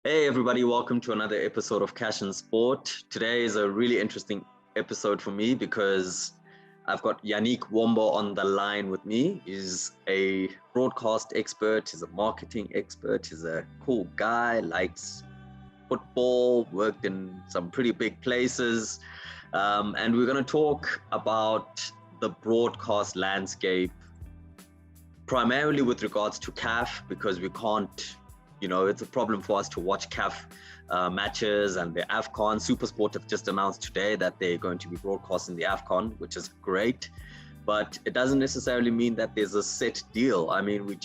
Hey everybody, welcome to another episode of Cash and Sport. Today is a really interesting episode for me because I've got Yannick Wombo on the line with me. He's a broadcast expert, he's a marketing expert, he's a cool guy, likes football, worked in some pretty big places. And we're going to talk about the broadcast landscape, primarily with regards to CAF, because we can't, it's a problem for us to watch CAF matches and the AFCON. SuperSport have just announced today that they're going to be broadcasting the AFCON, which is great. But it doesn't necessarily mean that there's a set deal. I mean, we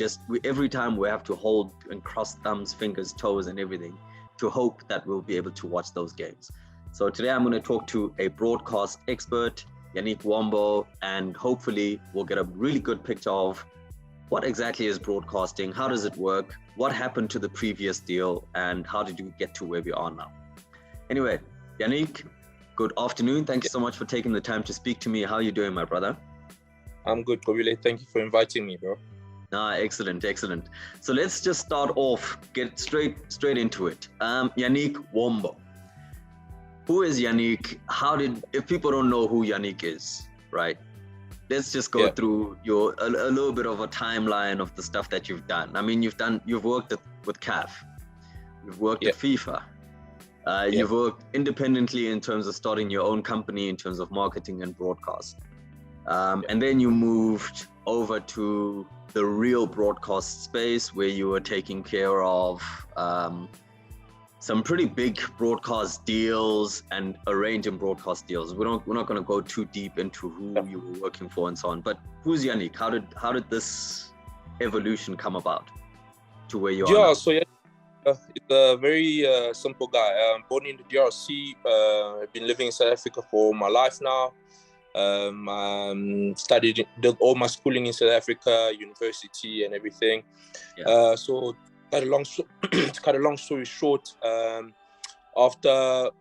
every time we have to hold and cross thumbs, fingers, toes, and everything to hope that we'll be able to watch those games. So today I'm going to talk to a broadcast expert, Yannick Wombo, and hopefully we'll get a really good picture of what exactly is broadcasting, how does it work, what happened to the previous deal, and how did we get to where we are now? Anyway, Yannick, good afternoon. Thank you so much for taking the time to speak to me. How are you doing, my brother? I'm good, Kobile. Thank you for inviting me, bro. Excellent. So let's just start off, get straight into it. Yannick Wombo. Who is Yannick? If people don't know who Yannick is, right? Let's just go through a little bit of a timeline of the stuff that you've done. I mean, you've worked with CAF, you've worked at FIFA, you've worked independently in terms of starting your own company in terms of marketing and broadcast. And then you moved over to the real broadcast space where you were taking care of some pretty big broadcast deals and arranging broadcast deals. We're not going to go too deep into who you were working for and so on. But who's Yannick? How did this evolution come about to where you are? Yeah, so it's a very simple guy. Born in the DRC. I've been living in South Africa for all my life now. Did all my schooling in South Africa, university and everything. So cut a long story short, after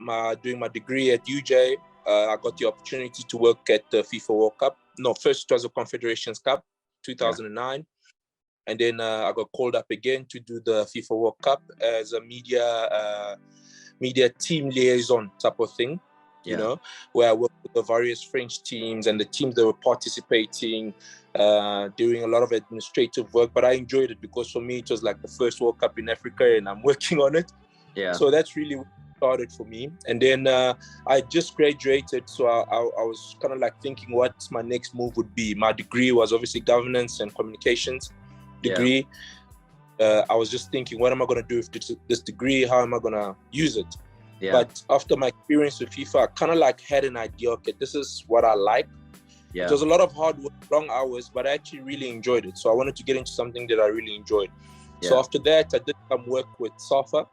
doing my degree at UJ, I got the opportunity to work at the FIFA World Cup. No, first it was the Confederations Cup, 2009. And then I got called up again to do the FIFA World Cup as a media team liaison type of thing, where I worked with the various French teams and the teams that were participating, doing a lot of administrative work. But I enjoyed it because for me, it was like the first World Cup in Africa and I'm working on it. So that's really what started for me. And then I just graduated. So I was kind of like thinking what my next move would be. My degree was obviously governance and communications degree. I was just thinking, what am I going to do with this degree? How am I going to use it? But after my experience with FIFA, I kind of like had an idea, okay, this is what I like. It was a lot of hard work, long hours, but I actually really enjoyed it. So I wanted to get into something that I really enjoyed. So after that, I did some work with SAFA,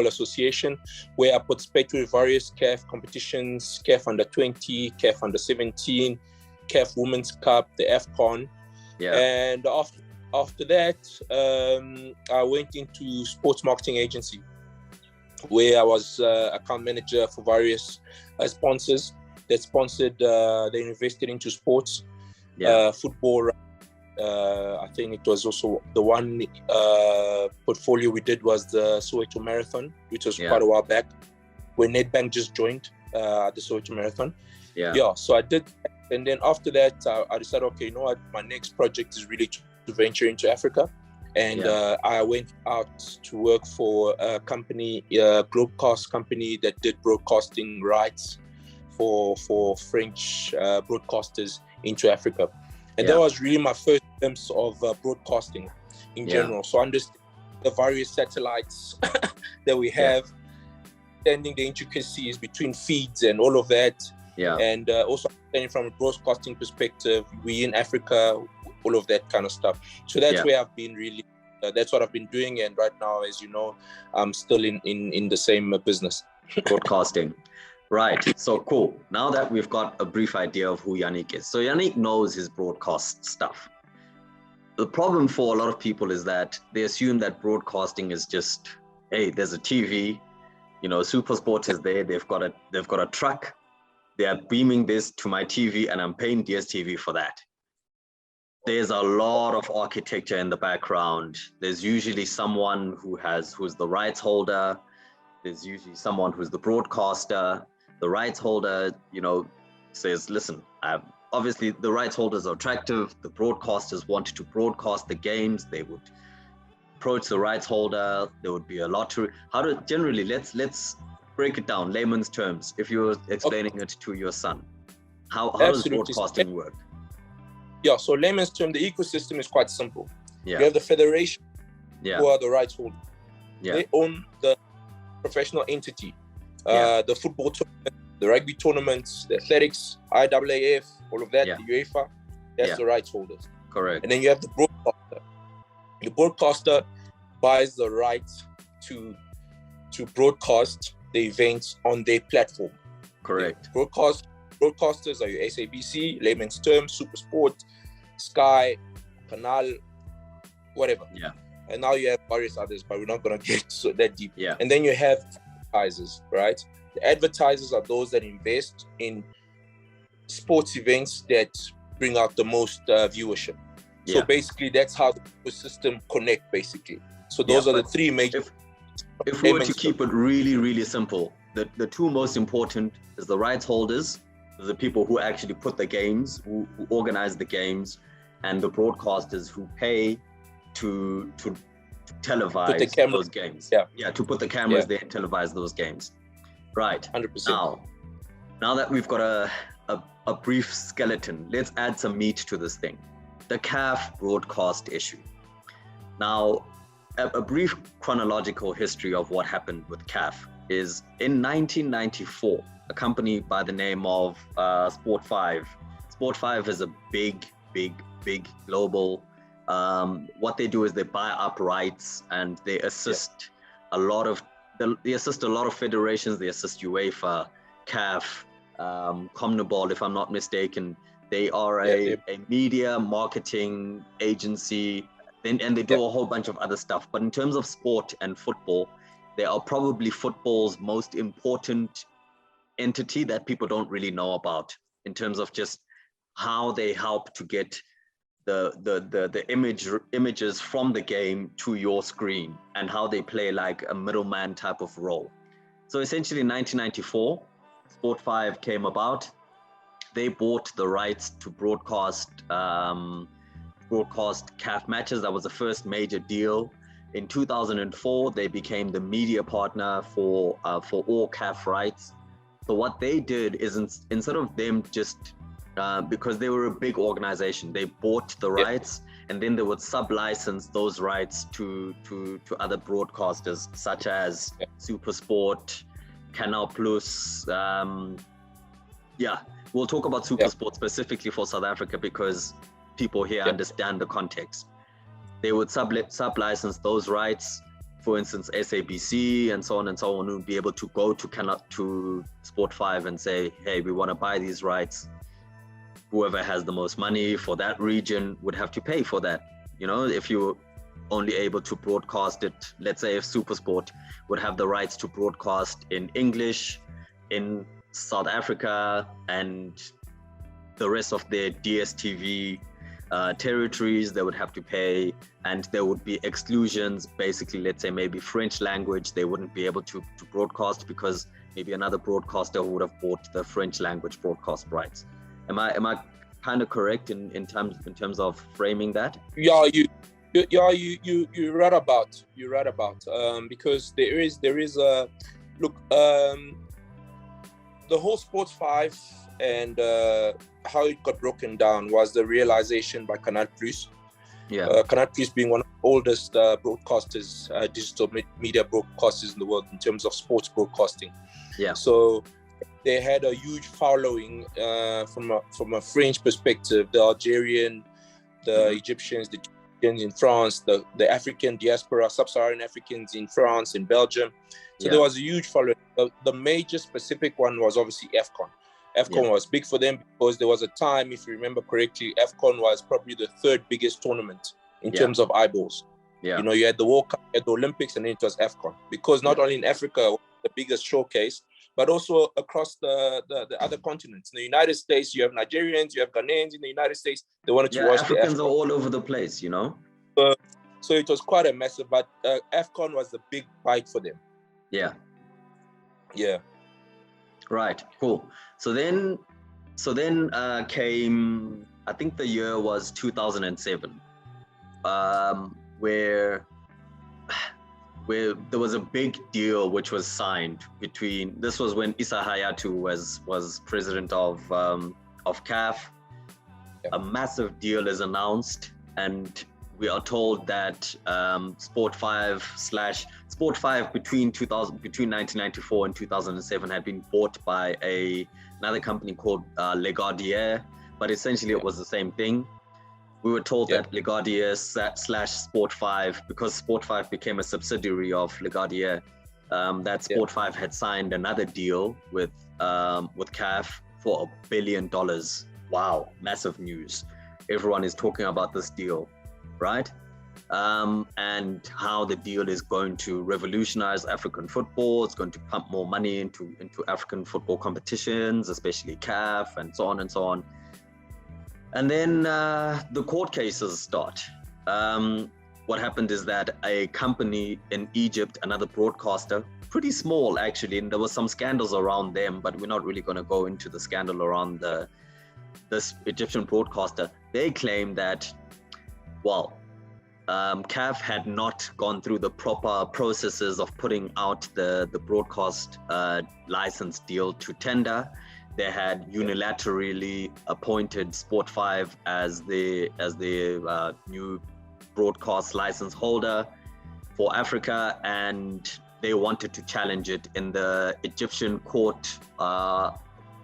association, where I participated with various CAF competitions, CAF under 20, CAF under 17, CAF Women's Cup, the AFCON. And after that, I went into sports marketing agency, where I was account manager for various sponsors that sponsored, they invested into sports, football. I think it was also the one portfolio we did was the Soweto Marathon, which was quite a while back, when Nedbank just joined the Soweto Marathon. So I did. And then after that, I decided, okay, you know what, my next project is really to venture into Africa. And I went out to work for a company, a broadcast company that did broadcasting rights for French broadcasters into Africa. And that was really my first glimpse of broadcasting in general. So understanding the various satellites that we have, understanding the intricacies between feeds and all of that. And also understanding from a broadcasting perspective, we in Africa, all of that kind of stuff. So that's where I've been really, that's what I've been doing. And right now, as you know, I'm still in the same business. Broadcasting. Right. So cool. Now that we've got a brief idea of who Yannick is. So Yannick knows his broadcast stuff. The problem for a lot of people is that they assume that broadcasting is just, hey, there's a TV, SuperSport is there. They've got a truck. They are beaming this to my TV and I'm paying DSTV for that. there's a lot of architecture in the background. There's usually someone who's the rights holder. There's usually someone who's the broadcaster. The rights holder, says, listen, obviously the rights holders are attractive. The broadcasters wanted to broadcast the games. They would approach the rights holder. There would be a lottery. Generally, let's break it down, layman's terms. If you're explaining it to your son, how does broadcasting work? Yeah, so layman's term, the ecosystem is quite simple. Yeah. You have the federation, yeah, who are the rights holders. Yeah. They own the professional entity, the football tournament, the rugby tournaments, the athletics, IAAF, all of that, the UEFA, that's the rights holders. Correct. And then you have the broadcaster. The broadcaster buys the rights to broadcast the events on their platform. Correct. Broadcasters are your SABC, layman's terms, SuperSport, Sky, Canal, whatever. Yeah. And now you have various others, but we're not going to get that deep. Yeah. And then you have advertisers, right? The advertisers are those that invest in sports events that bring out the most viewership. So basically, that's how the system connect, basically. So those are the three major... If we were to keep it really, really simple, the two most important is the rights holders, the people who actually put the games, who organize the games, and the broadcasters who pay to televise those games. Yeah, to put the cameras there and televise those games. Right. 100%. Now that we've got a brief skeleton, let's add some meat to this thing. The CAF broadcast issue. Now, a brief chronological history of what happened with CAF is in 1994, a company by the name of Sport 5. Sport 5 is a big global. What they do is they buy up rights and they assist a lot of federations. They assist UEFA, CAF, CONMEBOL, if I'm not mistaken. They are a media marketing agency, and they do a whole bunch of other stuff. But in terms of sport and football, they are probably football's most important entity that people don't really know about, in terms of just how they help to get the images from the game to your screen, and how they play like a middleman type of role. So essentially in 1994, Sport 5 came about. They bought the rights to broadcast CAF matches. That was the first major deal. In 2004, they became the media partner for all CAF rights. So what they did is instead of them just, because they were a big organization, they bought the rights and then they would sub-license those rights to other broadcasters such as SuperSport, Canal Plus. We'll talk about SuperSport specifically for South Africa because people here understand the context. They would sub-license those rights, for instance, SABC and so on, would be able to go to Sport 5 and say, hey, we want to buy these rights. Whoever has the most money for that region would have to pay for that. If you're only able to broadcast it, let's say if SuperSport would have the rights to broadcast in English, in South Africa, and the rest of their DSTV territories, they would have to pay, and there would be exclusions. Basically, let's say maybe French language, they wouldn't be able to broadcast because maybe another broadcaster would have bought the French language broadcast rights. Am I kind of correct in terms of framing that? You're right about. Because there is a look. The whole Sports 5 and how it got broken down was the realization by Canal Plus. Canal Plus being one of the oldest broadcasters, digital media broadcasters in the world in terms of sports broadcasting. So they had a huge following from a French perspective, the Algerian, the Egyptians, the Tunisians in France, the African diaspora, sub-Saharan Africans in France, in Belgium. So there was a huge following. The major specific one was obviously AFCON. AFCON was big for them because there was a time, if you remember correctly, AFCON was probably the third biggest tournament in terms of eyeballs. You had the World Cup, you had the Olympics, and then it was AFCON. Because not only in Africa, the biggest showcase, but also across the other continents. In the United States, you have Nigerians, you have Ghanaians in the United States. They wanted to watch Africans the are all over the place, you know. So it was quite a massive, but AFCON was a big bite for them. Yeah. Right. Cool. So then came, I think the year was 2007, where there was a big deal which was signed between. This was when Issa Hayatou was president of CAF. Yeah. A massive deal is announced, and we are told that Sport 5 between 1994 and 2007 had been bought by another company called Legaudier, but essentially it was the same thing. We were told that Legaudier / Sport 5, because Sport 5 became a subsidiary of Legaudier, that Sport 5 had signed another deal with CAF for $1 billion. Wow, massive news. Everyone is talking about this deal, right? And how the deal is going to revolutionize African football. It's going to pump more money into African football competitions, especially CAF, and so on and so on. And then the court cases start. What happened is that a company in Egypt, another broadcaster, pretty small actually, and there was some scandals around them, but we're not really going to go into the scandal around this Egyptian broadcaster. They claim that, CAF had not gone through the proper processes of putting out the broadcast license deal to tender. They had unilaterally appointed Sport 5 as the new broadcast license holder for Africa, and they wanted to challenge it in the Egyptian court,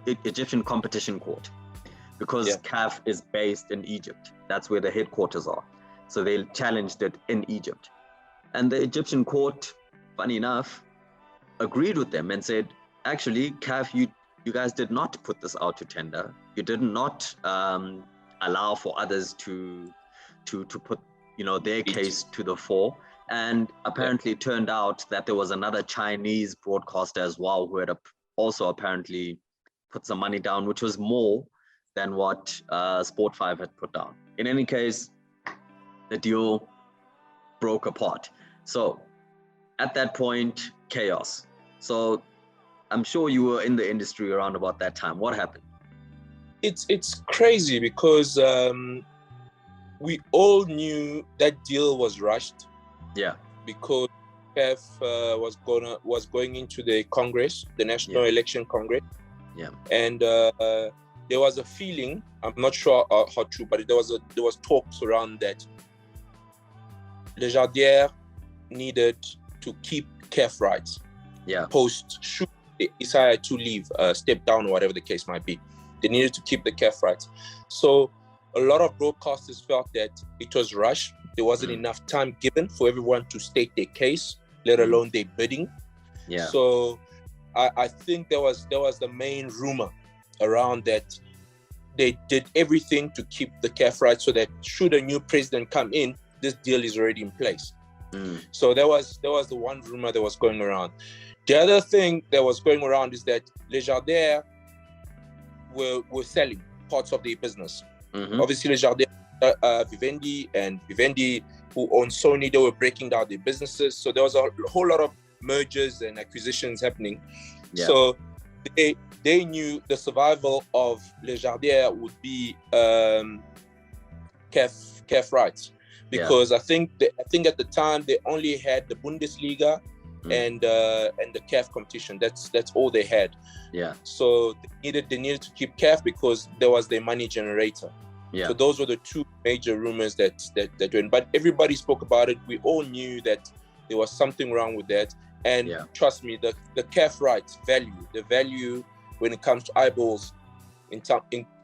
Egyptian competition court, because CAF is based in Egypt. That's where the headquarters are. So they challenged it in Egypt. And the Egyptian court, funny enough, agreed with them and said, actually, CAF, you guys did not put this out to tender. You did not allow for others to put, their case to the fore. And apparently it turned out that there was another Chinese broadcaster as well who had also apparently put some money down, which was more than what Sport 5 had put down. In any case, the deal broke apart. So at that point, chaos. So I'm sure you were in the industry around about that time. What happened? It's crazy because we all knew that deal was rushed. Yeah. Because CAF was going into the Congress, the National Election Congress. Yeah. And there was a feeling, I'm not sure how true, but there was talks around that Legaudier needed to keep CAF rights. Yeah. Should Issa to leave, step down, or whatever the case might be. They needed to keep the CAF rights. So a lot of broadcasters felt that it was rushed. There wasn't enough time given for everyone to state their case, let alone their bidding. Yeah. So I think there was the main rumor around that they did everything to keep the CAF rights so that should a new president come in, this deal is already in place. So there was the one rumor that was going around. The other thing that was going around is that Legaudier were selling parts of their business. Obviously, Legaudier, Vivendi, who owned Sony, they were breaking down their businesses. So there was a whole lot of mergers and acquisitions happening. Yeah. So they knew the survival of Legaudier would be CAF rights. Because I think at the time they only had the Bundesliga and the CAF competition. That's all they had. Yeah. So they needed to keep CAF because there was their money generator. Yeah. So those were the two major rumors that went. But everybody spoke about it. We all knew that there was something wrong with that. And trust me, the CAF rights the value when it comes to eyeballs,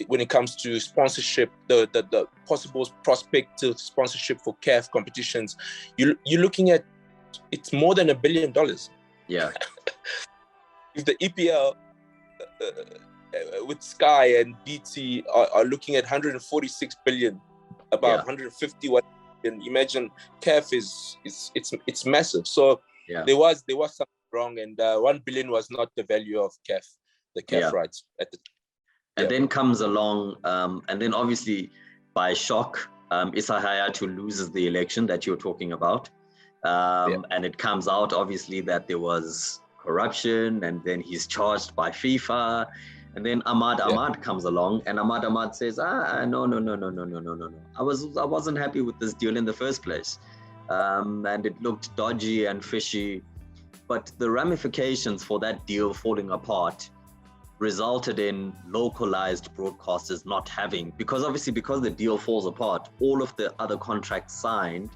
when it comes to sponsorship, the possible prospective sponsorship for CAF competitions, you're looking at, it's more than $1 billion. Yeah. If the EPL with Sky and BT are looking at 146 billion, about 150 billion, imagine CAF is massive. So there was some wrong, and 1 billion was not the value of CAF, the CAF rights at the time. And then comes along, and then obviously by shock, Issa Hayatou loses the election that you're talking about. And it comes out obviously that there was corruption, and then he's charged by FIFA. And then Ahmad comes along, and Ahmad says, no. I wasn't happy with this deal in the first place. And it looked dodgy and fishy. But the ramifications for that deal falling apart resulted in localized broadcasters not having, because the deal falls apart, all of the other contracts signed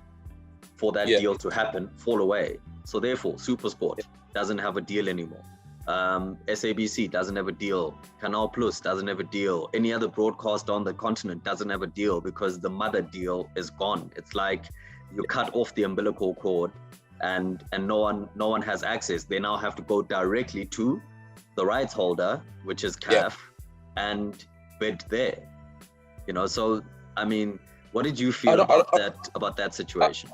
for that deal to happen fall away. So therefore, SuperSport doesn't have a deal anymore. SABC doesn't have a deal. Canal Plus doesn't have a deal. Any other broadcaster on the continent doesn't have a deal because the mother deal is gone. It's like you cut off the umbilical cord, and no one has access. They now have to go directly to the rights holder, which is CAF, and bid there. So I mean, what did you feel about that situation?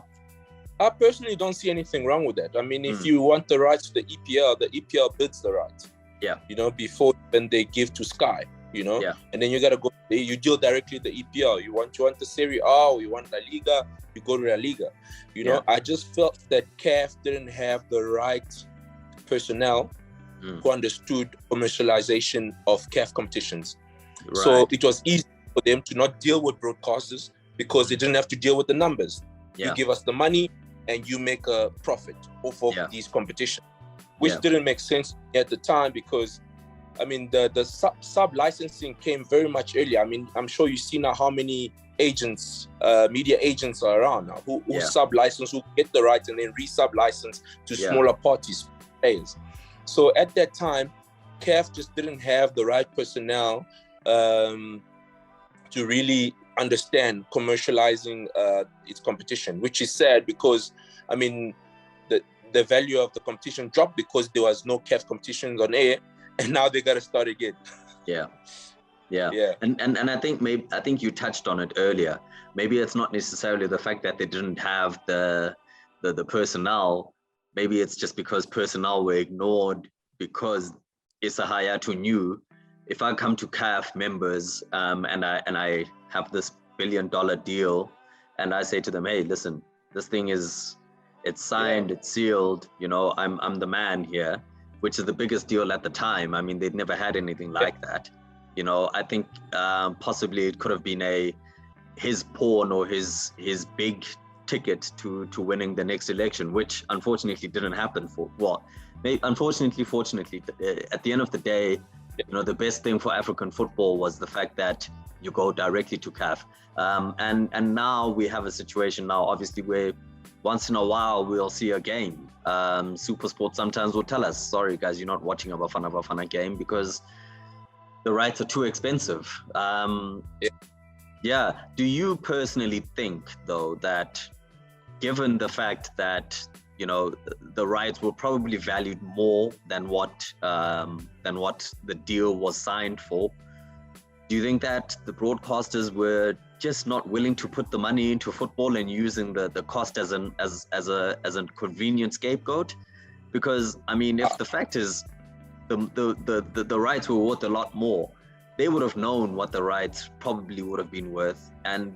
I personally don't see anything wrong with that. I mean, if you want the rights to the EPL bids the rights. Yeah. Before then they give to Sky, and then you got to go, you deal directly with the EPL. You want the Serie A, or you want La Liga, you go to La Liga. I just felt that CAF didn't have the right personnel who understood commercialization of CAF competitions. Right. So it was easy for them to not deal with broadcasters because they didn't have to deal with the numbers. Yeah. You give us the money and you make a profit off of these competitions, which didn't make sense at the time because, I mean, the sub-licensing came very much earlier. I mean, I'm sure you see now how many agents, media agents are around now who sub-license, who get the rights and then re-sub-license to smaller parties, players. So at that time, CAF just didn't have the right personnel to really understand commercializing its competition, which is sad because, I mean, the value of the competition dropped because there was no CAF competitions on air, and now they got to start again. Yeah. And I think you touched on it earlier. Maybe it's not necessarily the fact that they didn't have the personnel. Maybe it's just because personnel were ignored because Issa Hayatou knew, if I come to CAF members and I have this $1 billion deal, and I say to them, hey, listen, this thing it's signed, it's sealed, I'm the man here, which is the biggest deal at the time. I mean, they'd never had anything like that. I think possibly it could have been his pawn or his big ticket to winning the next election, which unfortunately didn't happen fortunately, at the end of the day, the best thing for African football was the fact that you go directly to CAF. And now we have a situation now, obviously, where once in a while we'll see a game. SuperSport sometimes will tell us, sorry guys, you're not watching a Bafana game because the rights are too expensive. Do you personally think, though, that given the fact that the rights were probably valued more than what the deal was signed for, do you think that the broadcasters were just not willing to put the money into football and using the cost as a convenient scapegoat? Because I mean, if the fact is the rights were worth a lot more, they would have known what the rights probably would have been worth, and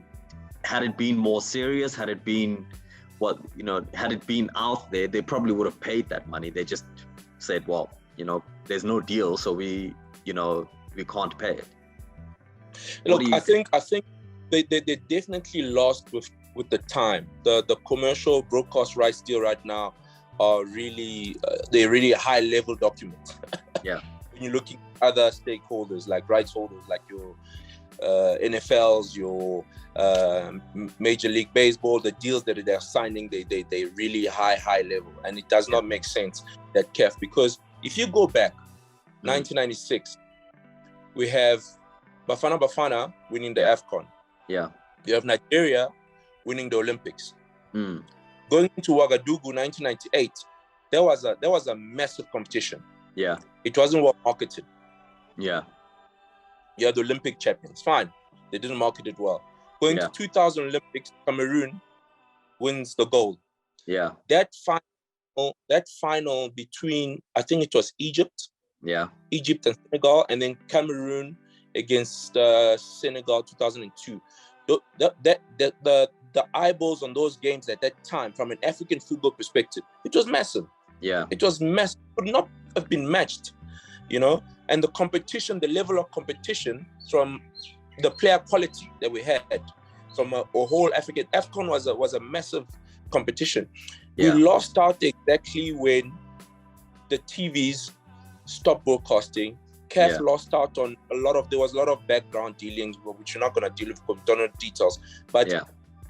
had it been more serious, had it been out there, they probably would have paid that money. They just said, well, there's no deal, so we can't pay it. Look, I think they definitely lost with the time. The commercial broadcast rights deal right now are really they're really high level documents. When you're looking at other stakeholders like rights holders, like your NFLs, your Major League Baseball, the deals that they're signing, they really high level, and it does not make sense that CAF, because if you go back 1996, we have Bafana winning the AFCON. You have Nigeria winning the Olympics. Going to Ouagadougou 1998, there was a massive competition. It wasn't well marketed. You had the Olympic champions. Fine. They didn't market it well. Going to 2000 Olympics, Cameroon wins the gold. That final between, I think it was Egypt and Senegal, and then Cameroon against Senegal 2002. The eyeballs on those games at that time, from an African football perspective, it was massive. Yeah, it was massive. Could not have been matched, and the competition, the level of competition from the player quality that we had from a whole African AFCON was a massive competition. We lost out exactly when the TVs stopped broadcasting. CAF lost out on there was a lot of background dealings, which we're not going to deal with because we don't know the details. But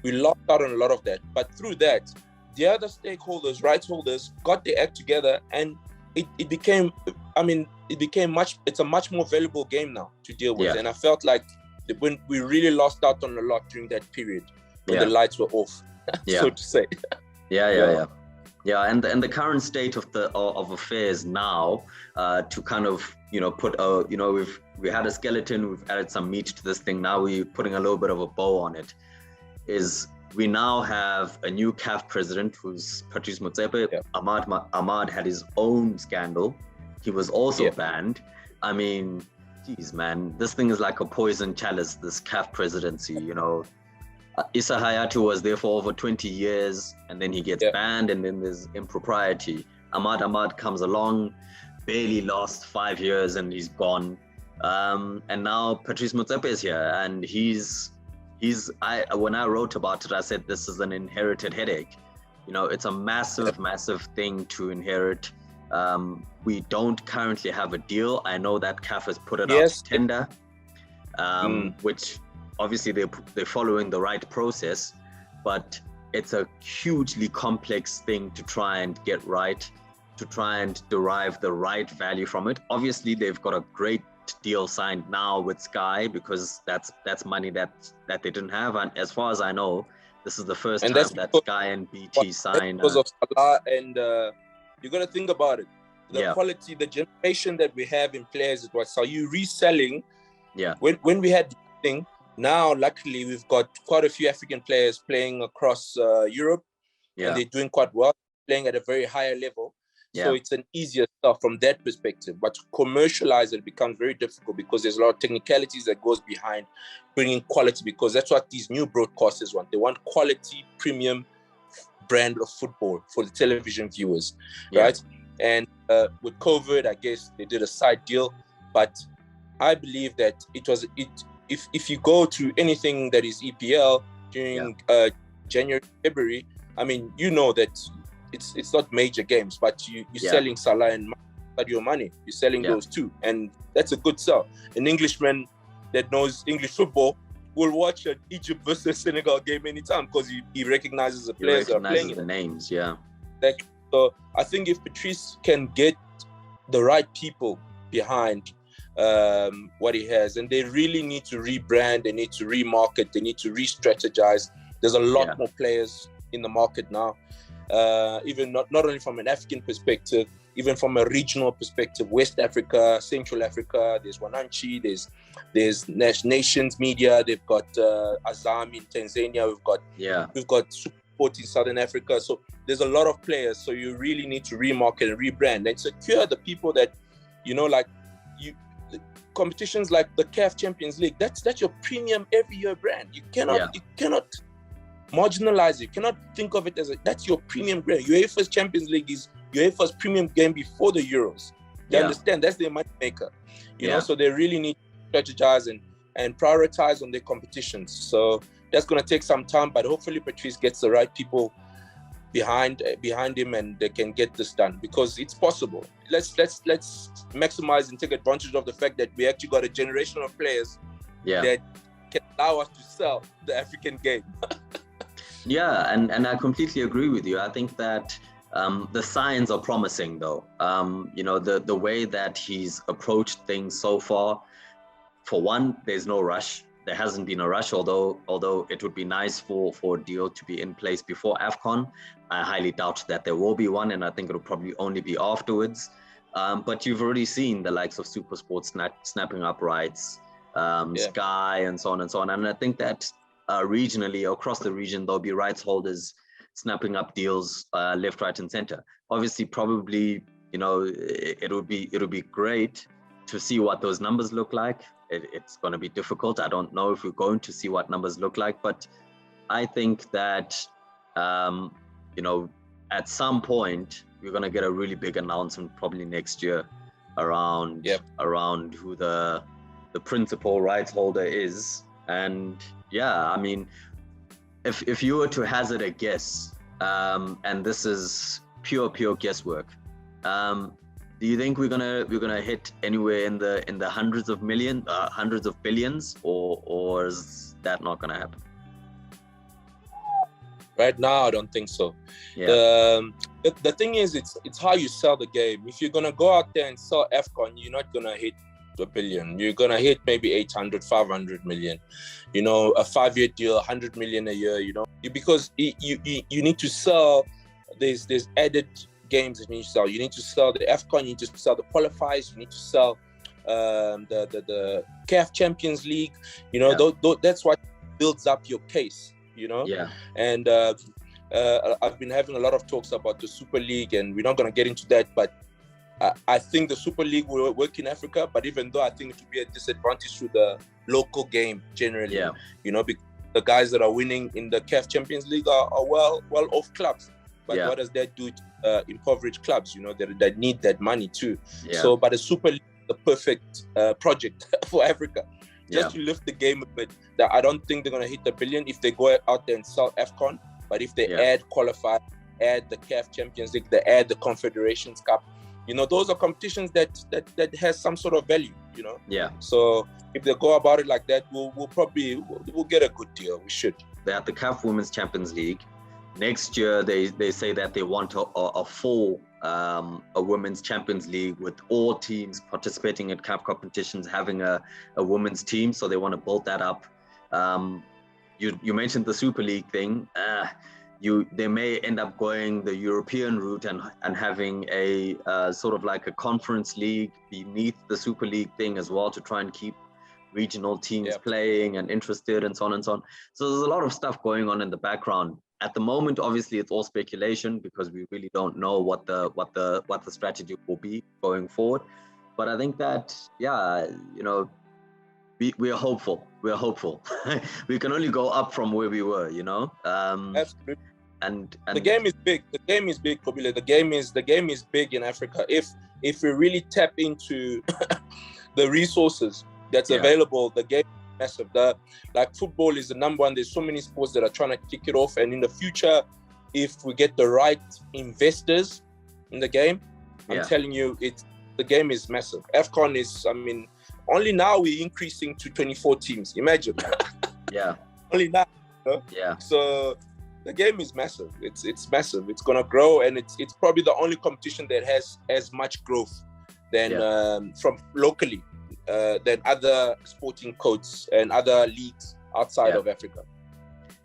we lost out on a lot of that. But through that, the other stakeholders, rights holders, got their act together, and it became it's a much more valuable game now to deal with. And I felt like when we really lost out on a lot during that period when the lights were off, so to say. Yeah, and the current state of affairs now, to kind of put we had a skeleton, we've added some meat to this thing. Now we're putting a little bit of a bow on it. Is we now have a new CAF president who's Patrice Motsepe. Ahmad had his own scandal. He was also banned. I mean, geez, man, this thing is like a poison chalice, this CAF presidency, Issa Hayatu was there for over 20 years, and then he gets banned, and then there's impropriety. Ahmad comes along, barely lost 5 years, and he's gone. And now Patrice Motsepe is here, and when I wrote about it, I said this is an inherited headache. It's a massive thing to inherit. We don't currently have a deal. I know that CAF has put it out to tender, which obviously they're following the right process, but it's a hugely complex thing to try and get right, to try and derive the right value from it. Obviously, they've got a great deal signed now with Sky, because that's money that they didn't have. And as far as I know, this is the first time that Sky and BT signed. Because of Salah, and you got to think about it. The quality, the generation that we have in players, it was, so you reselling. When we had the thing, now luckily we've got quite a few African players playing across Europe, and they're doing quite well, playing at a very higher level. So it's an easier stuff from that perspective. But to commercialize it becomes very difficult, because there's a lot of technicalities that goes behind bringing quality, because that's what these new broadcasters want. They want quality, premium brand of football for the television viewers, right? And with COVID, I guess they did a side deal. But I believe that if you go to anything that is EPL during January, February, I mean, that it's not major games, but you're selling Salah and Sadio Mane. You're selling those two, and that's a good sell. An Englishman that knows English football will watch an Egypt versus Senegal game anytime, because he recognizes the players that are playing. The names, So I think if Patrice can get the right people behind what he has, and they really need to rebrand, they need to remarket, they need to re-strategize. There's a lot more players in the market now. Even not only from an African perspective, even from a regional perspective, West Africa, Central Africa, there's Wananchi, there's Nations Media, they've got Azam in Tanzania, we've got Supersport in Southern Africa. So there's a lot of players. So you really need to remarket and rebrand and secure the people that, competitions like the CAF Champions League, that's your premium every year brand. You cannot marginalize it. You cannot think of it as that's your premium brand. UEFA's Champions League is UEFA's premium game before the Euros. You understand? That's their money maker. You know, so they really need to strategize and prioritize on their competitions. So that's going to take some time, but hopefully Patrice gets the right people behind him, and they can get this done, because it's possible. Let's maximize and take advantage of the fact that we actually got a generation of players that can allow us to sell the African game. And I completely agree with you. I think that the signs are promising, though. The way that he's approached things so far. For one, there's no rush. There hasn't been a rush, although it would be nice for a deal to be in place before AFCON. I highly doubt that there will be one, and I think it'll probably only be afterwards. But you've already seen the likes of Supersport snapping up rights, Sky, and so on and so on. And I think that regionally, across the region, there'll be rights holders snapping up deals left, right, and center. Obviously, probably, it would be great to see what those numbers look like. It's going to be difficult. I don't know if we're going to see what numbers look like, but I think that at some point we're going to get a really big announcement probably next year around who the principal rights holder is. And I mean, if you were to hazard a guess, and this is pure guesswork, do you think we're gonna hit anywhere in the hundreds of billions, or is that not gonna happen? Right now, I don't think so. The thing is, it's how you sell the game. If you're gonna go out there and sell AFCON, you're not gonna hit $1 billion. You're gonna hit maybe 800, 500 million. A 5-year deal, 100 million a year. Because you need to sell. There's added games that you need to sell. You need to sell the AFCON. You need to sell the qualifiers. You need to sell the CAF Champions League. That's what builds up your case. And I've been having a lot of talks about the Super League, and we're not going to get into that, but I think the Super League will work in Africa, but even though I think it will be a disadvantage to the local game generally, because the guys that are winning in the CAF Champions League are well off clubs. But what does that do to impoverished clubs, that need that money too? So, but the Super League is the perfect project for Africa. Just to lift the game a bit. That I don't think they're going to hit $1 billion if they go out there and sell AFCON. But if they add qualifier, add the CAF Champions League, they add the Confederations Cup, those are competitions that has some sort of value, So if they go about it like that, we'll get a good deal. We should. They're at the CAF Women's Champions League. Next year, they say that they want a full a women's Champions League with all teams participating in CAF competitions, having a women's team. So they want to build that up. You mentioned the Super League thing. They may end up going the European route and having a sort of like a conference league beneath the Super League thing as well, to try and keep regional teams playing and interested and so on and so on. So there's a lot of stuff going on in the background. At the moment, obviously, it's all speculation because we really don't know what the strategy will be going forward. But I think that we are hopeful. We're hopeful. We can only go up from where we were, Absolutely. And the game is big. The game is big, Kobile. The game is big in Africa. If we really tap into the resources that's available, the game is massive. Like football is the number one. There's so many sports that are trying to kick it off. And in the future, if we get the right investors in the game, I'm telling you, the game is massive. AFCON is, only now we're increasing to 24 teams. Imagine. Only now. So the game is massive. It's massive. It's gonna grow, and it's probably the only competition that has as much growth than from locally than other sporting codes and other leagues outside of Africa.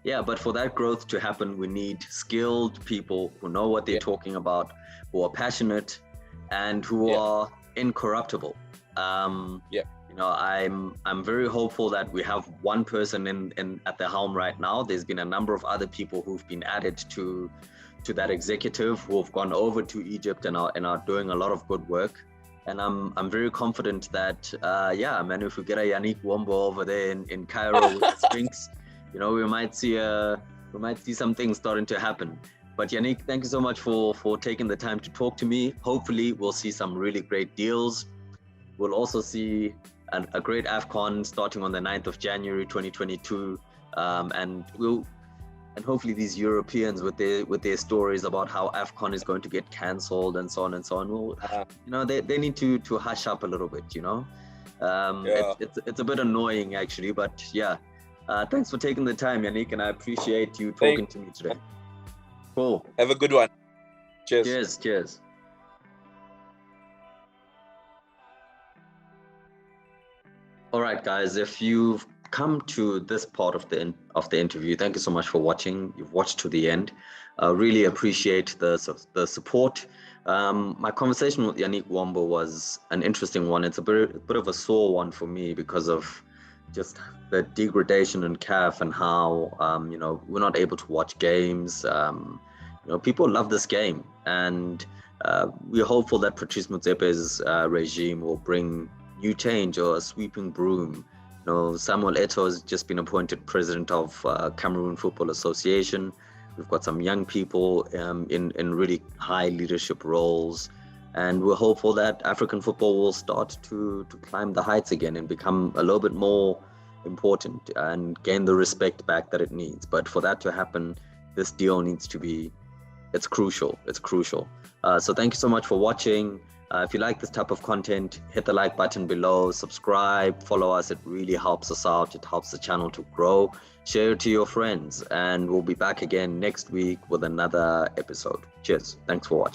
Yeah, but for that growth to happen, we need skilled people who know what they're talking about, who are passionate, and who are incorruptible. I'm very hopeful that we have one person in at the helm right now. There's been a number of other people who've been added to that executive, who have gone over to Egypt and are doing a lot of good work. And I'm very confident that if we get a Yannick Wombo over there in Cairo with the Sphinx, we might see some things starting to happen. But Yannick, thank you so much for taking the time to talk to me. Hopefully we'll see some really great deals. We'll also see a great AFCON starting on the 9th of January 2022, and hopefully these Europeans with their stories about how AFCON is going to get cancelled and so on and so on. They need to hush up a little bit. It's a bit annoying actually, but thanks for taking the time, Yannick, and I appreciate you talking to me today. Cool. Have a good one. Cheers. Cheers. All right, guys, if you've come to this part of the interview, thank you so much for watching. You've watched to the end. Really appreciate the support. My conversation with Yannick Wombo was an interesting one. It's a bit of a sore one for me because of just the degradation in CAF and how, we're not able to watch games. People love this game, and we're hopeful that Patrice Motsepe's regime will bring new change or a sweeping broom. Samuel Eto'o has just been appointed president of Cameroon Football Association. We've got some young people in really high leadership roles, and we're hopeful that African football will start to climb the heights again and become a little bit more important and gain the respect back that it needs. But for that to happen, this deal needs to be, it's crucial. So thank you so much for watching. If you like this type of content, hit the like button below, subscribe, follow us. It really helps us out. It helps the channel to grow. Share it to your friends, and we'll be back again next week with another episode. Cheers. Thanks for watching.